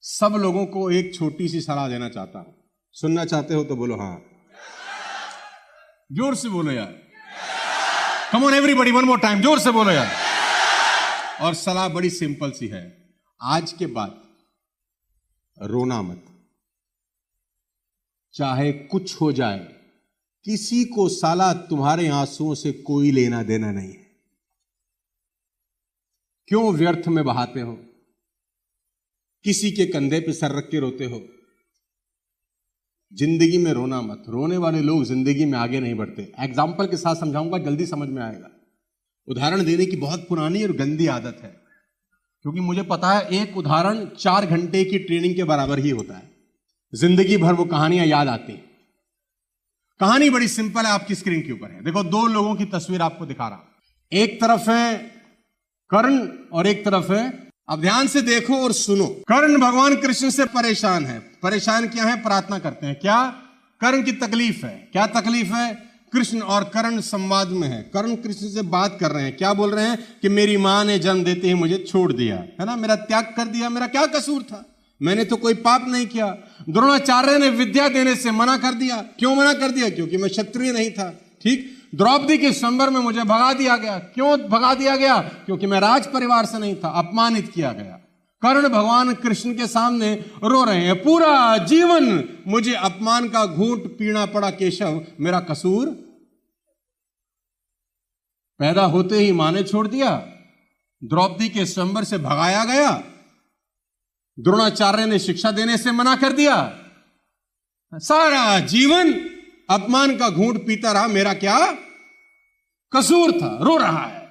सब लोगों को एक छोटी सी सलाह देना चाहता हूं। सुनना चाहते हो तो बोलो हाँ, जोर से बोलो यार। Come on everybody, one more time, जोर से बोलो यार। और सलाह बड़ी सिंपल सी है, आज के बाद रोना मत। चाहे कुछ हो जाए, किसी को साला तुम्हारे आंसुओं से कोई लेना देना नहीं है। क्यों व्यर्थ में बहाते हो? किसी के कंधे पे सर रख के रोते हो? जिंदगी में रोना मत। रोने वाले लोग जिंदगी में आगे नहीं बढ़ते। एग्जाम्पल के साथ समझाऊंगा, जल्दी समझ में आएगा। उदाहरण देने की बहुत पुरानी और गंदी आदत है, क्योंकि मुझे पता है एक उदाहरण 4 घंटे की ट्रेनिंग के बराबर ही होता है। जिंदगी भर वो कहानियां याद आती हैं। कहानी बड़ी सिंपल है, आपकी स्क्रीन के ऊपर है। देखो, 2 लोगों की तस्वीर आपको दिखा रहा हूं। एक तरफ है कर्ण और एक तरफ है, अब ध्यान से देखो और सुनो। कर्ण भगवान कृष्ण से परेशान है। परेशान क्या है? प्रार्थना करते हैं। क्या? कर्ण की तकलीफ है। क्या तकलीफ है? कृष्ण और कर्ण संवाद में है। कर्ण कृष्ण से बात कर रहे हैं। क्या बोल रहे हैं? कि मेरी मां ने जन्म देते ही मुझे छोड़ दिया, है ना, मेरा त्याग कर दिया। मेरा क्या कसूर था? मैंने तो कोई पाप नहीं किया। द्रोणाचार्य ने विद्या देने से मना कर दिया। क्यों मना कर दिया? क्योंकि मैं क्षत्रिय नहीं था। ठीक। द्रौपदी के स्वयंवर में मुझे भगा दिया गया। क्यों भगा दिया गया? क्योंकि मैं राज परिवार से नहीं था। अपमानित किया गया। कर्ण भगवान कृष्ण के सामने रो रहे हैं, पूरा जीवन मुझे अपमान का घूंट पीना पड़ा केशव, मेरा कसूर? पैदा होते ही मां ने छोड़ दिया, द्रौपदी के स्वयंवर से भगाया गया, द्रोणाचार्य ने शिक्षा देने से मना कर दिया, सारा जीवन अपमान का घूंट पीता रहा, मेरा क्या कसूर था? रो रहा है।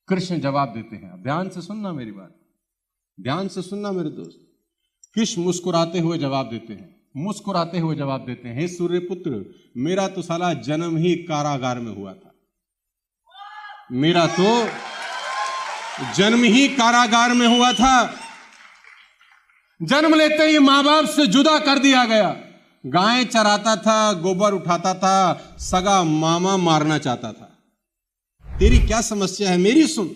कृष्ण जवाब देते हैं। ध्यान से सुनना मेरी बात, ध्यान से सुनना मेरे दोस्त। कृष्ण मुस्कुराते हुए जवाब देते हैं। मुस्कुराते हुए जवाब देते हैं, हे सूर्यपुत्र, मेरा तो साला जन्म ही कारागार में हुआ था। मेरा तो जन्म ही कारागार में हुआ था। जन्म लेते ही मां बाप से जुदा कर दिया गया। गायें चराता था, गोबर उठाता था, सगा मामा मारना चाहता था। तेरी क्या समस्या है? मेरी सुन।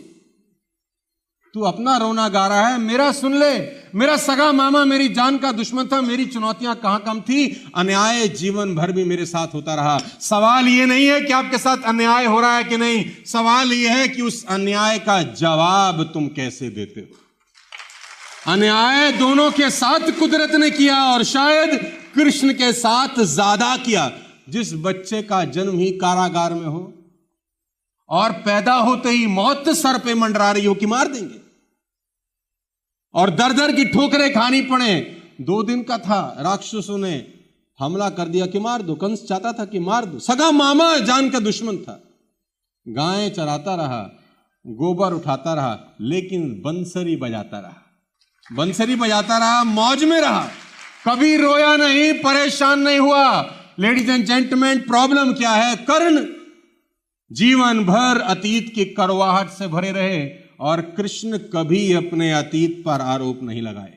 तू अपना रोना गा रहा है, मेरा सुन ले। मेरा सगा मामा मेरी जान का दुश्मन था। मेरी चुनौतियां कहां कम थी? अन्याय जीवन भर भी मेरे साथ होता रहा। सवाल यह नहीं है कि आपके साथ अन्याय हो रहा है कि नहीं, सवाल यह है कि उस अन्याय का जवाब तुम कैसे देते हो। अन्याय दोनों के साथ कुदरत ने किया, और शायद कृष्ण के साथ ज्यादा किया। जिस बच्चे का जन्म ही कारागार में हो और पैदा होते ही मौत सर पे मंडरा रही हो कि मार देंगे, और दर दर की ठोकरें खानी पड़े। 2 दिन का था, राक्षसों ने हमला कर दिया कि मार दो। कंस चाहता था कि मार दो। सगा मामा जान का दुश्मन था। गायें चराता रहा, गोबर उठाता रहा, लेकिन बंसरी बजाता रहा। बंसरी बजाता रहा, मौज में रहा, कभी रोया नहीं, परेशान नहीं हुआ। लेडीज एंड जेंटलमैन, प्रॉब्लम क्या है? कर्ण जीवन भर अतीत की कड़वाहट से भरे रहे, और कृष्ण कभी अपने अतीत पर आरोप नहीं लगाए।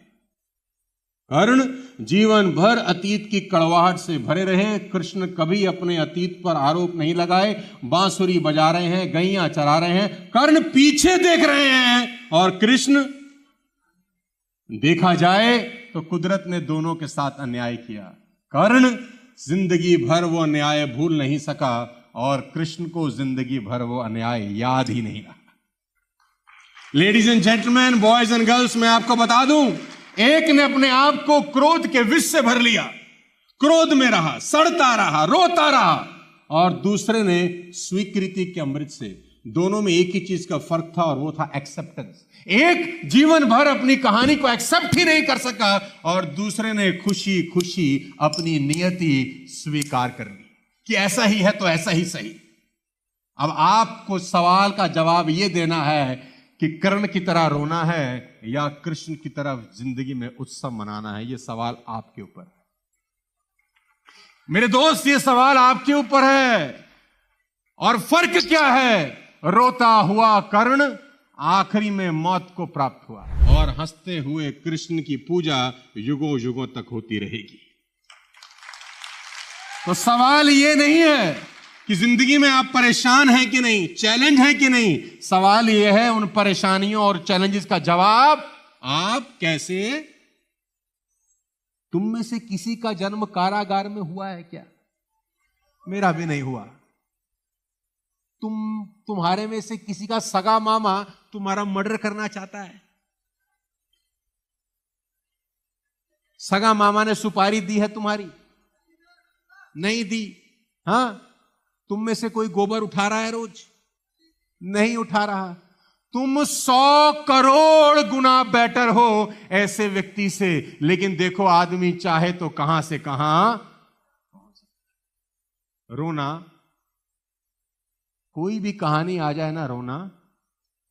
कर्ण जीवन भर अतीत की कड़वाहट से भरे रहे, कृष्ण कभी अपने अतीत पर आरोप नहीं लगाए। बांसुरी बजा रहे हैं, गैया चरा रहे हैं, कर्ण पीछे देख रहे हैं, और कृष्ण, देखा जाए तो कुदरत ने दोनों के साथ अन्याय किया। कर्ण जिंदगी भर वो अन्याय भूल नहीं सका, और कृष्ण को जिंदगी भर वो अन्याय याद ही नहीं रहा। Ladies and gentleman, boys and girls, मैं आपको बता दूं, एक ने अपने आप को क्रोध के विष से भर लिया, क्रोध में रहा, सड़ता रहा, रोता रहा, और दूसरे ने स्वीकृति के अमृत से। दोनों में एक ही चीज का फर्क था, और वो था एक्सेप्टेंस। एक जीवन भर अपनी कहानी को एक्सेप्ट ही नहीं कर सका, और दूसरे ने खुशी खुशी अपनी नियति स्वीकार कर ली कि ऐसा ही है तो ऐसा ही सही। अब आपको सवाल का जवाब यह देना है कि कर्ण की तरह रोना है या कृष्ण की तरह जिंदगी में उत्सव मनाना है। यह सवाल आपके ऊपर है मेरे दोस्त, यह सवाल आपके ऊपर है। और फर्क क्या है? रोता हुआ कर्ण आखिरी में मौत को प्राप्त हुआ, और हंसते हुए कृष्ण की पूजा युगों युगों तक होती रहेगी। तो सवाल यह नहीं है कि जिंदगी में आप परेशान हैं कि नहीं, चैलेंज है कि नहीं। सवाल यह है उन परेशानियों और चैलेंजेस का जवाब आप कैसे तुम में से किसी का जन्म कारागार में हुआ है क्या? मेरा भी नहीं हुआ। तुम्हारे में से किसी का सगा मामा तुम्हारा मर्डर करना चाहता है? सगा मामा ने सुपारी दी है तुम्हारी? नहीं दी। हां, तुम में से कोई गोबर उठा रहा है रोज? नहीं उठा रहा। तुम 100 करोड़ गुना बेटर हो ऐसे व्यक्ति से, लेकिन देखो आदमी चाहे तो कहां से कहां। रोना, कोई भी कहानी आ जाए ना, रोना